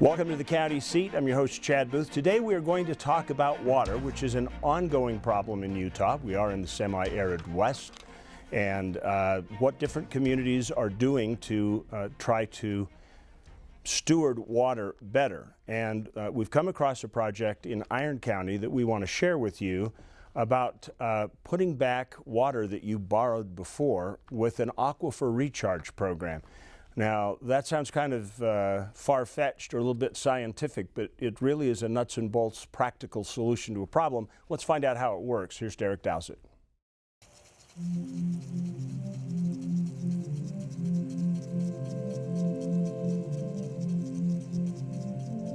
Welcome to the County Seat. I'm your host, Chad Booth. Today we are going to talk about water, which is an ongoing problem in Utah. We are in the semi-arid West, and what different communities are doing to try to steward water better. And we've come across a project in Iron County that we want to share with you about putting back water that you borrowed before with an aquifer recharge program. Now, that sounds kind of far-fetched or a little bit scientific, but it really is a nuts and bolts practical solution to a problem. Let's find out how it works. Here's Derek Dowsett.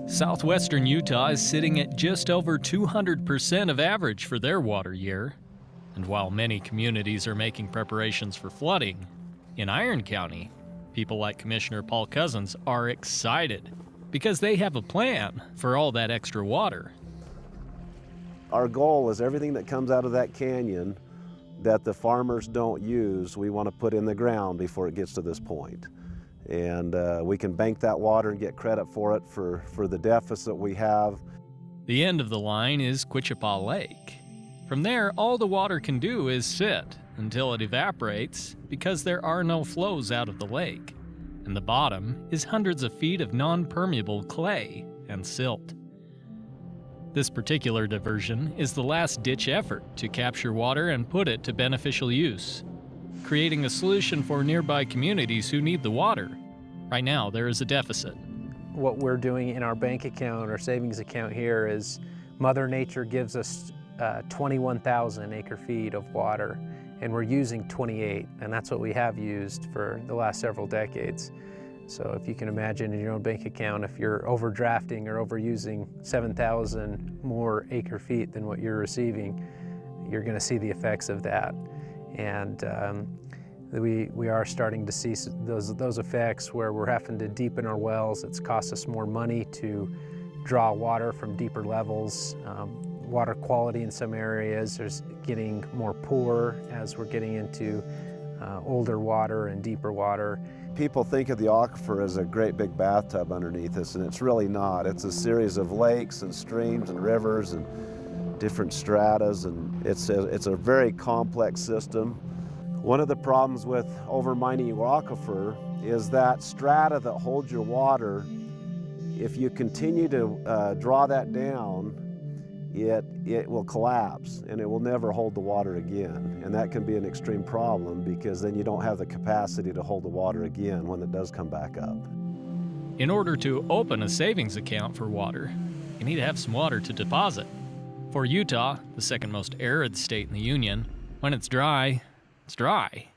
Southwestern Utah is sitting at just over 200% of average for their water year. And while many communities are making preparations for flooding, in Iron County, people like Commissioner Paul Cozzens are excited because they have a plan for all that extra water. Our goal is everything that comes out of that canyon that the farmers don't use, we want to put in the ground before it gets to this point. And we can bank that water and get credit for it for the deficit we have. The end of the line is Quichapa Lake. From there, all the water can do is sit until it evaporates because there are no flows out of the lake, and the bottom is hundreds of feet of non-permeable clay and silt. This particular diversion is the last-ditch effort to capture water and put it to beneficial use, creating a solution for nearby communities who need the water. Right now, there is a deficit. What we're doing in our bank account, our savings account here, is Mother Nature gives us 21,000 acre-feet of water, and we're using 28, and that's what we have used for the last several decades. So if you can imagine in your own bank account, if you're overdrafting or overusing 7,000 more acre-feet than what you're receiving, you're going to see the effects of that. And we are starting to see those effects where we're having to deepen our wells. It's cost us more money to draw water from deeper levels. Water quality in some areas is getting more poor as we're getting into older water and deeper water. People think of the aquifer as a great big bathtub underneath us, and it's really not. It's a series of lakes and streams and rivers and different stratas, and it's a very complex system. One of the problems with overmining your aquifer is that strata that holds your water, if you continue to draw that down, it will collapse and it will never hold the water again. And that can be an extreme problem because then you don't have the capacity to hold the water again when it does come back up. In order to open a savings account for water, you need to have some water to deposit. For Utah, the second most arid state in the Union, when it's dry, it's dry.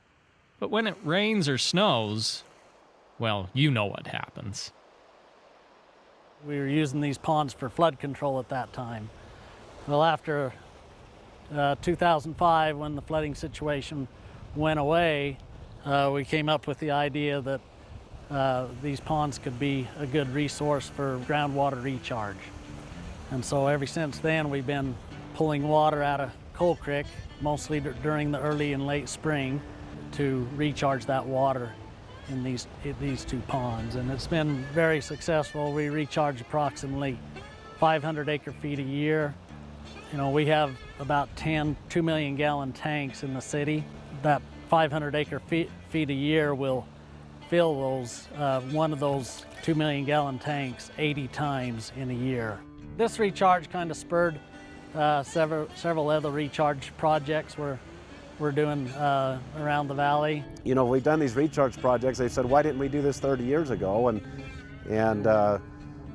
But when it rains or snows, well, you know what happens. We were using these ponds for flood control at that time. Well, after 2005, when the flooding situation went away, we came up with the idea that these ponds could be a good resource for groundwater recharge. And so ever since then, we've been pulling water out of Coal Creek, mostly during the early and late spring, to recharge that water in these two ponds. And it's been very successful. We recharge approximately 500 acre-feet a year. You know, we have about 10 2-million-gallon tanks in the city. That 500 acre-feet a year will fill those one of those 2-million-gallon tanks 80 times in a year. This recharge kind of spurred several other recharge projects we're doing around the valley. You know, we've done these recharge projects. They said, why didn't we do this 30 years ago? And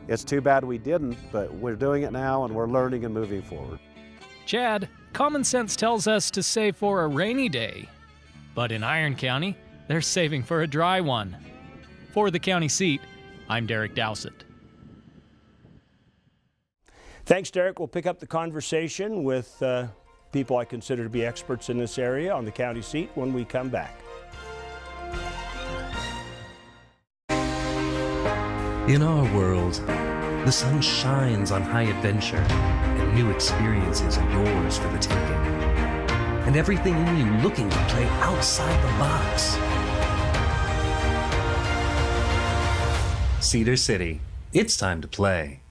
it's too bad we didn't, but we're doing it now and we're learning and moving forward. Chad, common sense tells us to save for a rainy day. But in Iron County, they're saving for a dry one. For the county seat, I'm Derek Dowsett. Thanks, Derek. We'll pick up the conversation with people I consider to be experts in this area on the county seat when we come back. In our world, the sun shines on high adventure, and new experiences are yours for the taking. And everything in you looking to play outside the box. Cedar City, It's time to play.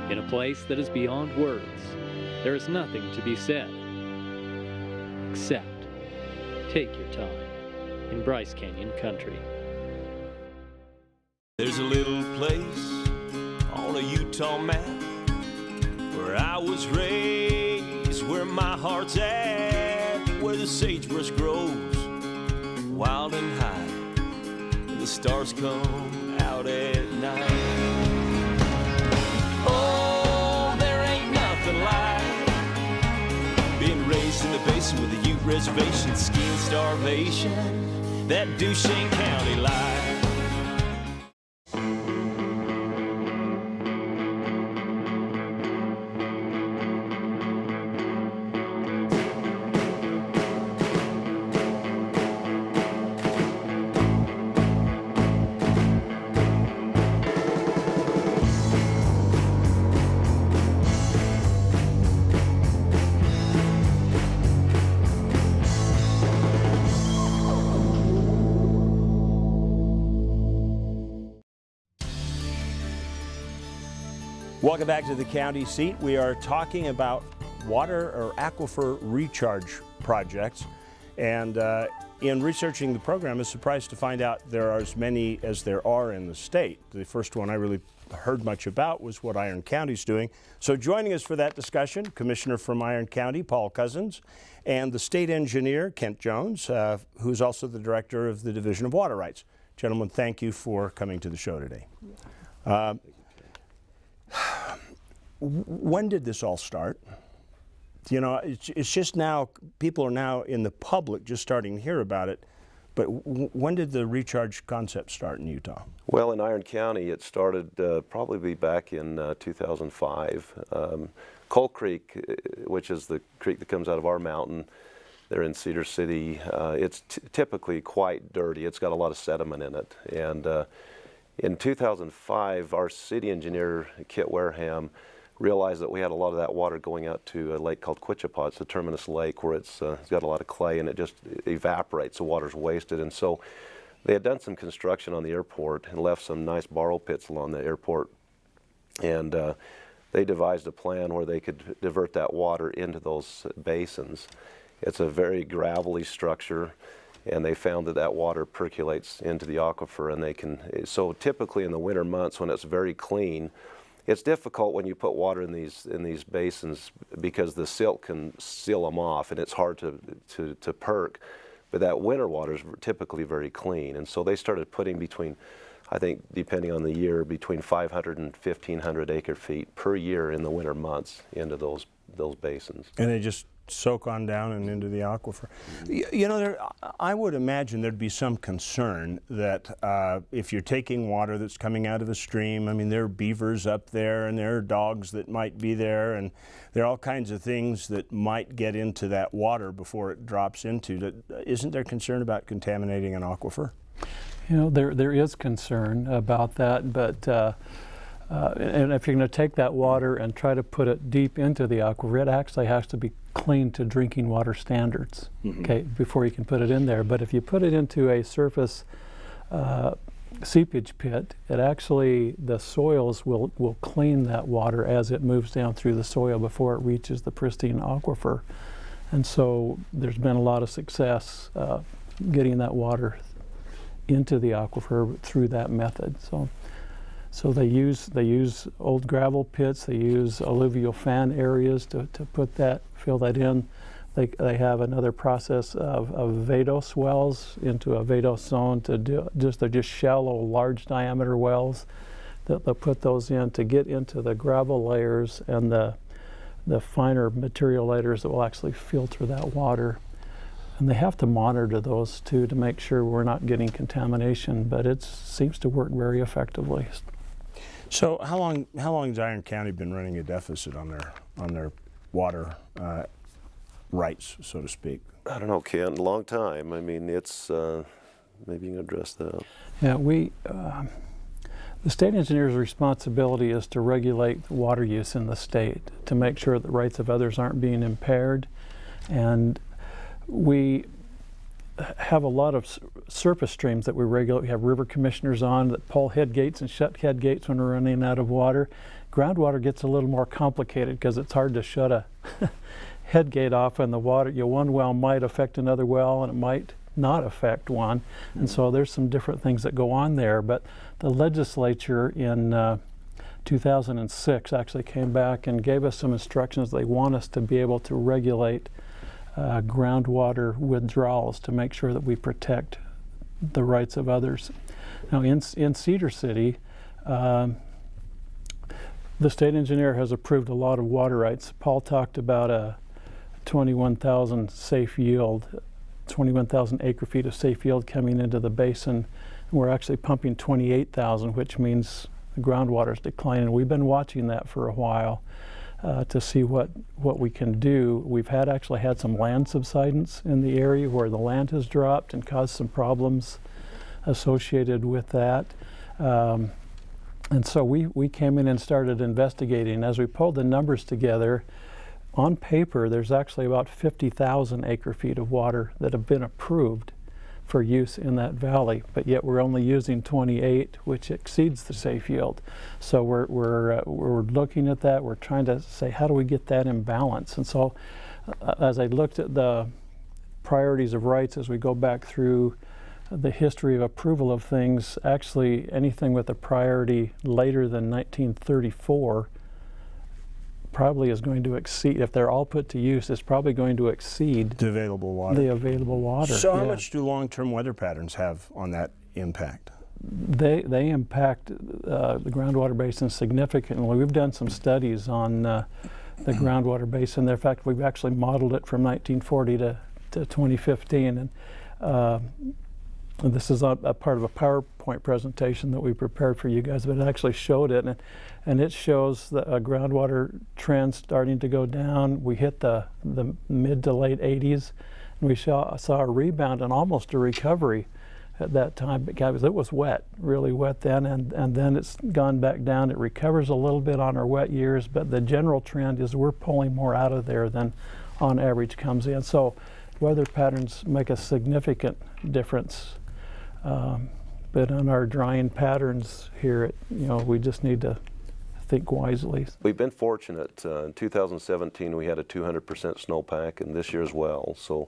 In a place that is beyond words, there is nothing to be said, except take your time in Bryce Canyon country. There's a little place on a Utah map where I was raised, where my heart's at, where the sagebrush grows wild and high, and the stars come out at night. Oh, there ain't nothing like being raised in the basin with a Ute reservation, skiing starvation, that Duchesne County life. Welcome back to the county seat. We are talking about water or aquifer recharge projects. And in researching the program, I was surprised to find out there are as many as there are in the state. The first one I really heard much about was what Iron County's doing. So joining us for that discussion, Commissioner from Iron County, Paul Cozzens, and the state engineer, Kent Jones, who's also the director of the Division of Water Rights. Gentlemen, thank you for coming to the show today. When did this all start? You know, it's just now, people are now in the public just starting to hear about it, but when did the recharge concept start in Utah? Well, in Iron County, it started probably back in 2005. Coal Creek, which is the creek that comes out of our mountain, there in Cedar City, it's typically quite dirty. It's got a lot of sediment in it. And in 2005, our city engineer, Kit Wareham, realized that we had a lot of that water going out to a lake called Quichapa. It's a terminus lake where it's got a lot of clay and it just evaporates. The water's wasted. And so they had done some construction on the airport and left some nice borrow pits along the airport. And they devised a plan where they could divert that water into those basins. It's a very gravelly structure, and they found that that water percolates into the aquifer, and they can, so typically in the winter months when it's very clean, it's difficult when you put water in these basins because the silt can seal them off and it's hard to perk, but that winter water is typically very clean. And so they started putting between, I think depending on the year, between 500 and 1,500 acre feet per year in the winter months into those basins. And they just soak on down and into the aquifer. You know, I would imagine there'd be some concern that if you're taking water that's coming out of a stream, I mean, there are beavers up there and there are dogs that might be there, and there are all kinds of things that might get into that water before it drops into. Isn't there concern about contaminating an aquifer? You know, there is concern about that, but and if you're going to take that water and try to put it deep into the aquifer, it actually has to be clean to drinking water standards, okay, before you can put it in there. But if you put it into a surface seepage pit, it actually, the soils will clean that water as it moves down through the soil before it reaches the pristine aquifer. And so there's been a lot of success getting that water into the aquifer through that method. So they use old gravel pits, they use alluvial fan areas to fill that in. They have another process of Vados wells into a Vados zone they're just shallow, large diameter wells that they'll put those in to get into the gravel layers and the finer material layers that will actually filter that water. And they have to monitor those too to make sure we're not getting contamination, but it seems to work very effectively. So how long has Iron County been running a deficit on their water rights, so to speak? I don't know, Ken, a long time. I mean, it's maybe you can address that. Yeah, the state engineer's responsibility is to regulate water use in the state, to make sure that rights of others aren't being impaired. And we have a lot of surface streams that we regulate. We have river commissioners on that pull head gates and shut head gates when we're running out of water. Groundwater gets a little more complicated because it's hard to shut a head gate off, and the water, one well might affect another well and it might not affect one. And so there's some different things that go on there. But the legislature in 2006 actually came back and gave us some instructions. They want us to be able to regulate groundwater withdrawals to make sure that we protect the rights of others. Now in Cedar City, the state engineer has approved a lot of water rights. Paul talked about a 21,000 safe yield, 21,000 acre feet of safe yield coming into the basin. We're actually pumping 28,000, which means the groundwater is declining. We've been watching that for a while to see what we can do. We've actually had some land subsidence in the area where the land has dropped and caused some problems associated with that. And so we came in and started investigating. As we pulled the numbers together, on paper, there's actually about 50,000 acre feet of water that have been approved for use in that valley, but yet we're only using 28, which exceeds the safe yield. So we're looking at that. We're trying to say, how do we get that in balance? And so as I looked at the priorities of rights as we go back through the history of approval of things, actually anything with a priority later than 1934 probably is going to exceed, if they're all put to use, it's probably going to exceed the available water. So how much do long-term weather patterns have on that impact? They impact the groundwater basin significantly. We've done some studies on the groundwater basin. In fact, we've actually modeled it from 1940 to 2015. And this is a part of a PowerPoint presentation that we prepared for you guys, but it actually showed it. And it shows the groundwater trend starting to go down. We hit the mid to late 80s, and we saw a rebound and almost a recovery at that time because it was wet, really wet then, and then it's gone back down. It recovers a little bit on our wet years, but the general trend is we're pulling more out of there than on average comes in. So weather patterns make a significant difference. But on our drying patterns here, we just need to think wisely. We've been fortunate. In 2017, we had a 200% snowpack, and this year as well. So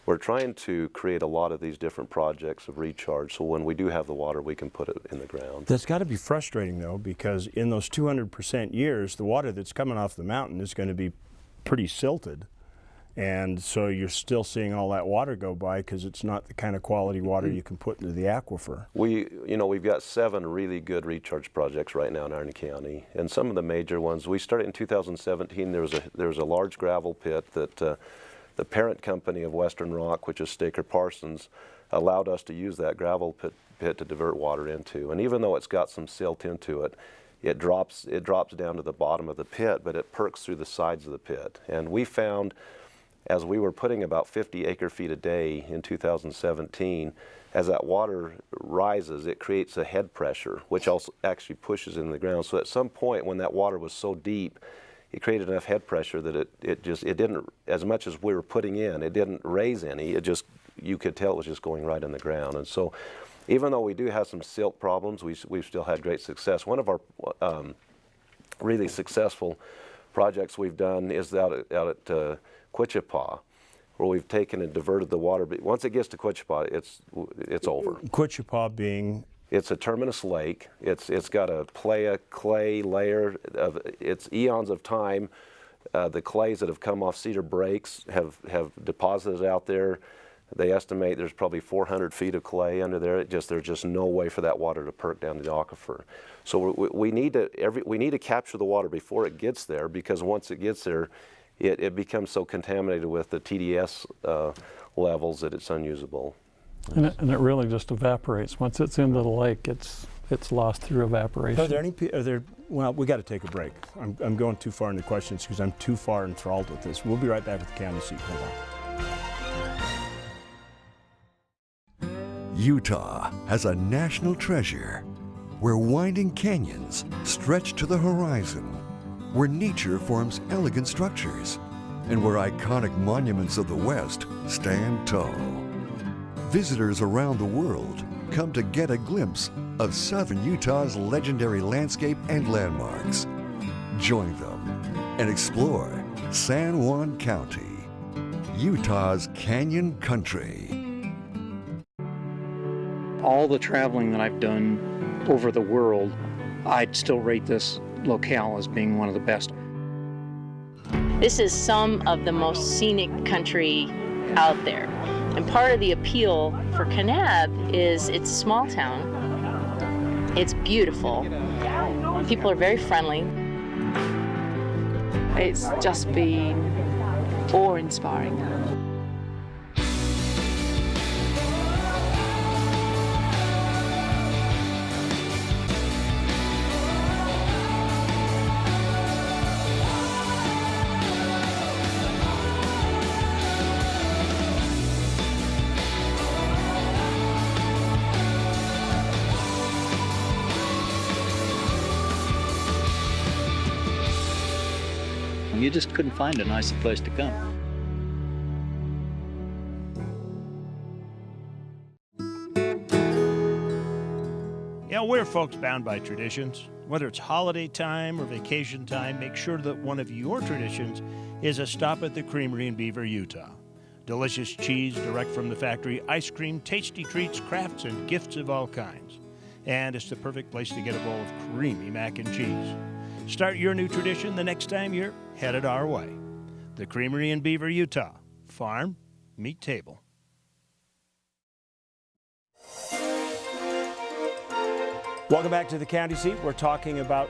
we're trying to create a lot of these different projects of recharge, so when we do have the water, we can put it in the ground. That's got to be frustrating, though, because in those 200% years, the water that's coming off the mountain is going to be pretty silted. And so you're still seeing all that water go by because it's not the kind of quality water you can put into the aquifer. We've got 7 really good recharge projects right now in Iron County, and some of the major ones. We started in 2017. There was a large gravel pit that the parent company of Western Rock, which is Staker Parsons, allowed us to use that gravel pit to divert water into. And even though it's got some silt into it, it drops down to the bottom of the pit, but it perks through the sides of the pit. And we found, as we were putting about 50 acre feet a day in 2017, as that water rises, it creates a head pressure, which also actually pushes in the ground. So at some point when that water was so deep, it created enough head pressure that it didn't, as much as we were putting in, it didn't raise any. You could tell it was just going right in the ground. And so even though we do have some silt problems, we've still had great success. One of our really successful projects we've done is out at Quichapa, where we've taken and diverted the water. But once it gets to Quichapa, it's over. Quichapa being? It's a terminus lake. It's got a clay layer of, it's eons of time. The clays that have come off cedar breaks have deposited out there. They estimate there's probably 400 feet of clay under there. There's just no way for that water to perk down the aquifer. So we need to capture the water before it gets there, because once it gets there, it becomes so contaminated with the TDS levels that it's unusable. And it really just evaporates. Once it's into the lake, it's lost through evaporation. Well, we got to take a break. I'm going too far into questions because I'm too far enthralled with this. We'll be right back with the county seat. Hold on. Utah has a national treasure where winding canyons stretch to the horizon, where nature forms elegant structures, and where iconic monuments of the West stand tall. Visitors around the world come to get a glimpse of southern Utah's legendary landscape and landmarks. Join them and explore San Juan County, Utah's canyon country. All the traveling that I've done over the world, I'd still rate this locale as being one of the best. This is some of the most scenic country out there. And part of the appeal for Kanab is it's a small town. It's beautiful. People are very friendly. It's just been awe-inspiring. You just couldn't find a nicer place to come. Yeah, we're folks bound by traditions. Whether it's holiday time or vacation time, make sure that one of your traditions is a stop at the Creamery in Beaver, Utah. Delicious cheese direct from the factory, ice cream, tasty treats, crafts, and gifts of all kinds. And it's the perfect place to get a bowl of creamy mac and cheese. Start your new tradition the next time you're headed our way. The Creamery in Beaver, Utah. Farm, meet table. Welcome back to the county seat. We're talking about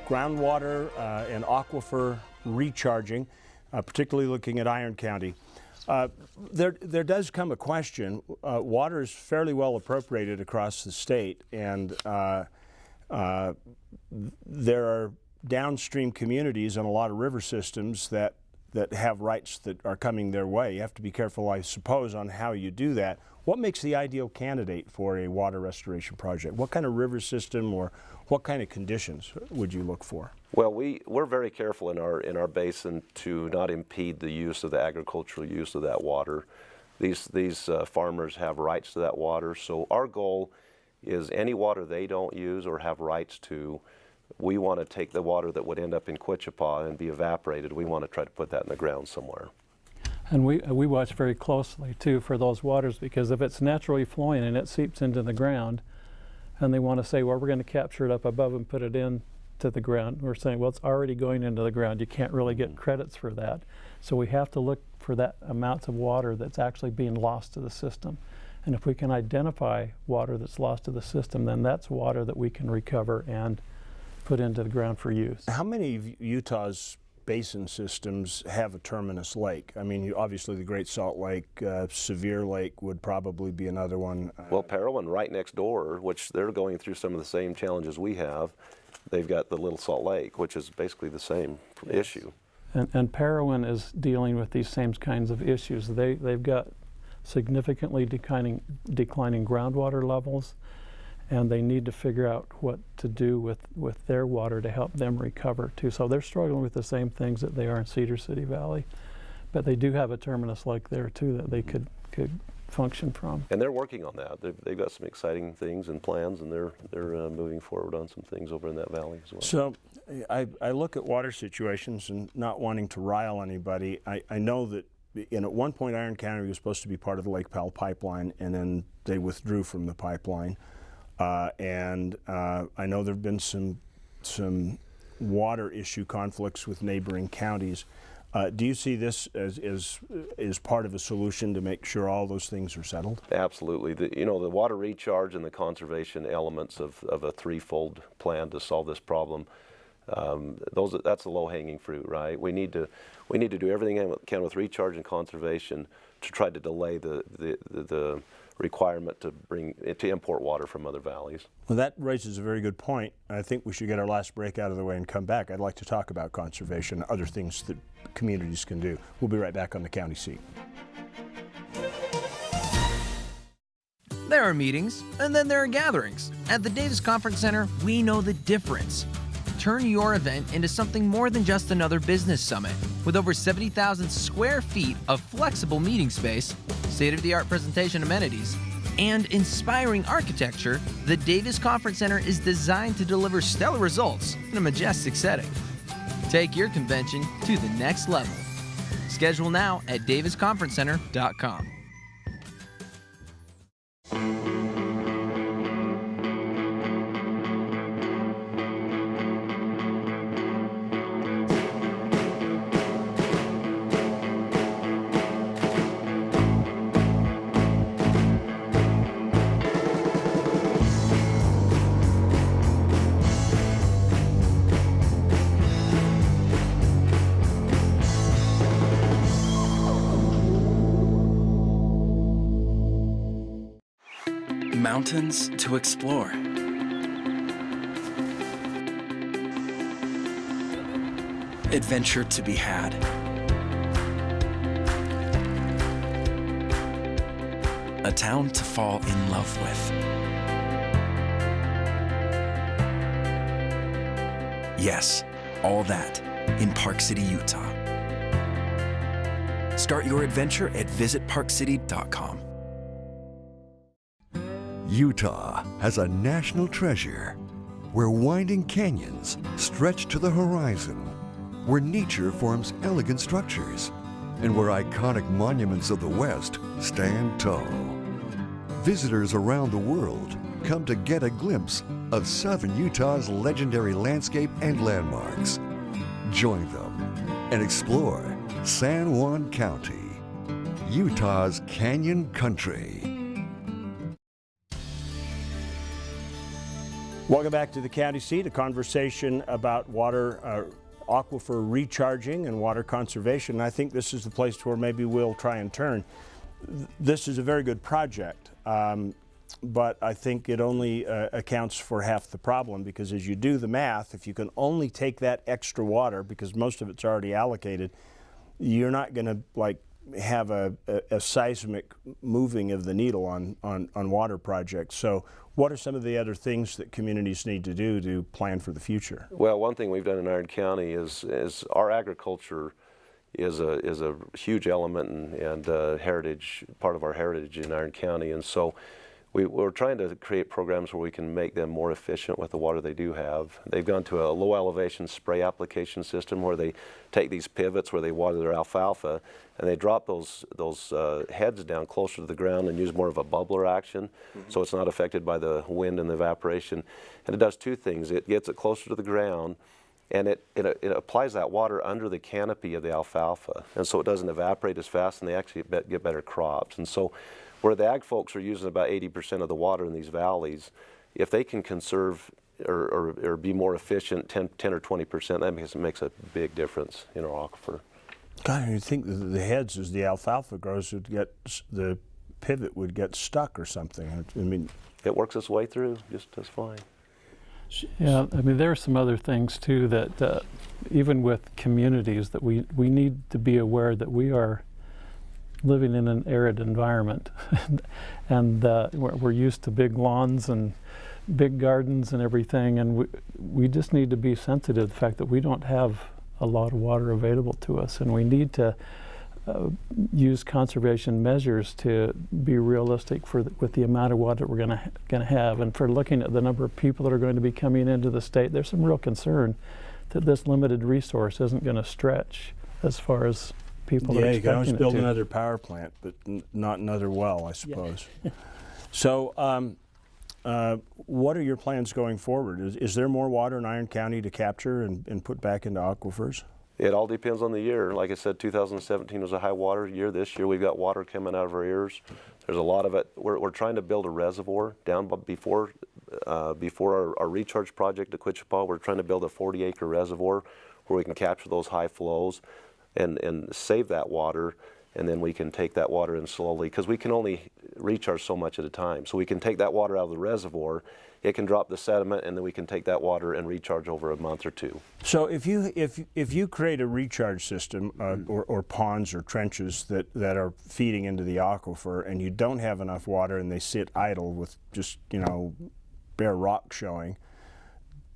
groundwater and aquifer recharging, particularly looking at Iron County. There does come a question. Water is fairly well appropriated across the state, and there are downstream communities and a lot of river systems that have rights that are coming their way. You have to be careful, I suppose, on how you do that. What makes the ideal candidate for a water restoration project? What kind of river system or what kind of conditions would you look for? Well, we're very careful in our basin to not impede the use of the agricultural use of that water. These farmers have rights to that water, so our goal is any water they don't use or have rights to, we want to take the water that would end up in Quichapa and be evaporated. We want to try to put that in the ground somewhere. And we watch very closely too for those waters, because if it's naturally flowing and it seeps into the ground, and they want to say, well, we're going to capture it up above and put it in to the ground, we're saying, well, it's already going into the ground. You can't really get credits for that. So we have to look for that amount of water that's actually being lost to the system. And if we can identify water that's lost to the system, then that's water that we can recover and put into the ground for use. How many of Utah's basin systems have a terminus lake? I mean, obviously the Great Salt Lake, Sevier Lake would probably be another one. Well, Parowan right next door, which they're going through some of the same challenges we have, they've got the Little Salt Lake, which is basically the same issue. And Parowan is dealing with these same kinds of issues. They've got significantly declining groundwater levels, and they need to figure out what to do with their water to help them recover too. So they're struggling with the same things that they are in Cedar City Valley, but they do have a terminus lake there too that they could function from. And they're working on that. They've got some exciting things and plans, and they're moving forward on some things over in that valley as well. So I look at water situations and not wanting to rile anybody. I know that at one point Iron County was supposed to be part of the Lake Powell pipeline, and then they withdrew from the pipeline. And I know there have been some water issue conflicts with neighboring counties. Do you see this as part of a solution to make sure all those things are settled? Absolutely. The water recharge and the conservation elements of a threefold plan to solve this problem, that's the low-hanging fruit, right? We need to do everything we can with recharge and conservation to try to delay the requirement to import water from other valleys. Well, that raises a very good point. I think we should get our last break out of the way and come back. I'd like to talk about conservation and other things that communities can do. We'll be right back on the county seat. There are meetings, and then there are gatherings. At the Davis Conference Center, we know the difference. Turn your event into something more than just another business summit. With over 70,000 square feet of flexible meeting space, state-of-the-art presentation amenities, and inspiring architecture, the Davis Conference Center is designed to deliver stellar results in a majestic setting. Take your convention to the next level. Schedule now at davisconferencecenter.com. Mountains to explore. Adventure to be had. A town to fall in love with. Yes, all that in Park City, Utah. Start your adventure at visitparkcity.com. Utah has a national treasure where winding canyons stretch to the horizon, where nature forms elegant structures, and where iconic monuments of the West stand tall. Visitors around the world come to get a glimpse of southern Utah's legendary landscape and landmarks. Join them and explore San Juan County, Utah's canyon country. Welcome back to the County Seat, a conversation about water, aquifer recharging and water conservation. And I think this is the place where maybe we'll try and turn. This is a very good project, but I think it only accounts for half the problem, because as you do the math, if you can only take that extra water, because most of it's already allocated, you're not going to have a seismic moving of the needle on water projects. So what are some of the other things that communities need to do to plan for the future? Well, one thing we've done in Iron County is our agriculture is a huge element and heritage, part of our heritage in Iron County. And so we're trying to create programs where we can make them more efficient with the water they do have. They've gone to a low elevation spray application system where they take these pivots where they water their alfalfa, and they drop those heads down closer to the ground and use more of a bubbler action, so it's not affected by the wind and the evaporation. And it does two things. It gets it closer to the ground, and it applies that water under the canopy of the alfalfa, and so it doesn't evaporate as fast, and they actually get better crops. And so where the ag folks are using about 80% of the water in these valleys, if they can conserve or be more efficient 10 or 20%, that makes a big difference in our aquifer. God, you think the heads, as the alfalfa grows, would get, the pivot would get stuck or something. I mean, it works its way through just fine. Yeah, I mean, there are some other things too that even with communities that we need to be aware that we are living in an arid environment, and we're used to big lawns and big gardens and everything, and we just need to be sensitive to the fact that we don't have a lot of water available to us, and we need to use conservation measures to be realistic with the amount of water we're going to have. And for looking at the number of people that are going to be coming into the state, there's some real concern that this limited resource isn't going to stretch as far as people are expecting it to. Yeah, you can always build another power plant, but not another well, I suppose. Yeah. So what are your plans going forward? Is there more water in Iron County to capture and put back into aquifers? It all depends on the year. Like I said, 2017 was a high water year. This year we've got water coming out of our ears. There's a lot of it. We're trying to build a reservoir down before our recharge project at Quichapa. We're trying to build a 40-acre reservoir where we can capture those high flows and save that water and then we can take that water in slowly, because we can only recharge so much at a time. So we can take that water out of the reservoir, it can drop the sediment, and then we can take that water and recharge over a month or two. So if you create a recharge system or ponds or trenches that are feeding into the aquifer, and you don't have enough water and they sit idle with just, you know, bare rock showing,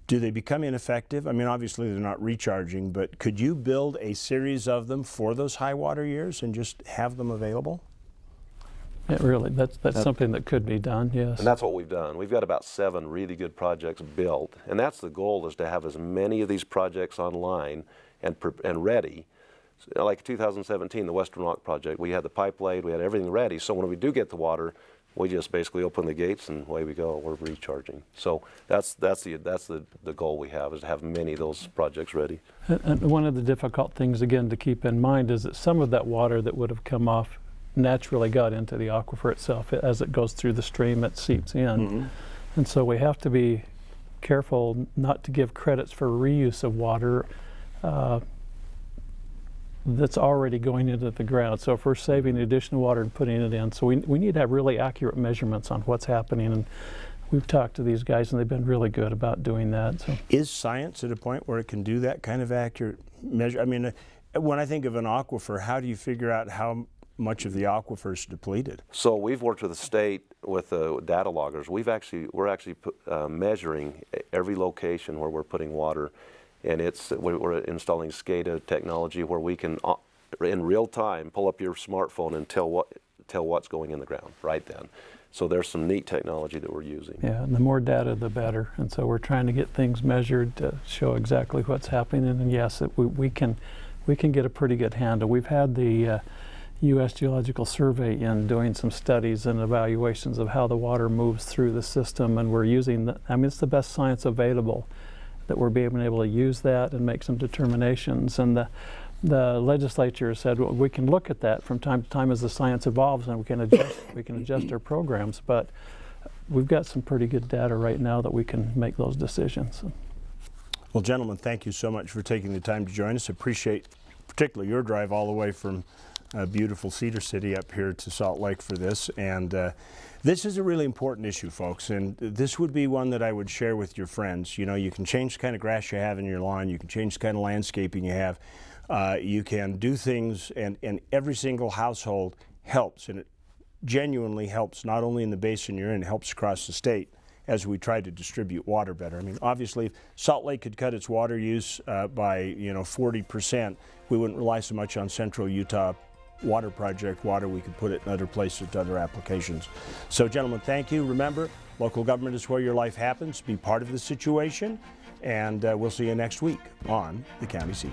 do they become ineffective? I mean, obviously they're not recharging, but could you build a series of them for those high water years and just have them available? Yeah, really, that's something that could be done, yes. And that's what we've done. We've got about 7 really good projects built, and that's the goal, is to have as many of these projects online and ready. So, like 2017, the Western Rock project, we had the pipe laid, we had everything ready, so when we do get the water, we just basically open the gates and away we go, we're recharging. So that's the goal we have, is to have many of those projects ready. And one of the difficult things, again, to keep in mind is that some of that water that would have come off naturally got into the aquifer itself. As it goes through the stream, it seeps in. And so we have to be careful not to give credits for reuse of water that's already going into the ground. So if we're saving additional water and putting it in, so we need to have really accurate measurements on what's happening, and we've talked to these guys and they've been really good about doing that. So, is science at a point where it can do that kind of accurate measure? I mean, when I think of an aquifer, how do you figure out how much of the aquifer is depleted? So we've worked with the state with data loggers. We're actually measuring every location where we're putting water, and we're installing SCADA technology where we can in real time pull up your smartphone and tell what's going in the ground right then. So there's some neat technology that we're using. Yeah, and the more data, the better. And so we're trying to get things measured to show exactly what's happening. And yes, we can get a pretty good handle. We've had the U.S. Geological Survey in doing some studies and evaluations of how the water moves through the system, and we're using I mean, it's the best science available, that we're being able to use that and make some determinations. And the legislature said, well, we can look at that from time to time as the science evolves, and we can adjust our programs, but we've got some pretty good data right now that we can make those decisions. Well, gentlemen, thank you so much for taking the time to join us. Appreciate particularly your drive all the way from beautiful Cedar City up here to Salt Lake for this. And this is a really important issue, folks, and this would be one that I would share with your friends. You know, you can change the kind of grass you have in your lawn, you can change the kind of landscaping you have, you can do things, and every single household helps, and it genuinely helps not only in the basin you're in, it helps across the state as we try to distribute water better. I mean, obviously, if Salt Lake could cut its water use by 40%, we wouldn't rely so much on Central Utah water project water. We could put it in other places to other applications. So, gentlemen, thank you. Remember, local government is where your life happens. Be part of the situation, and we'll see you next week on the County Seat.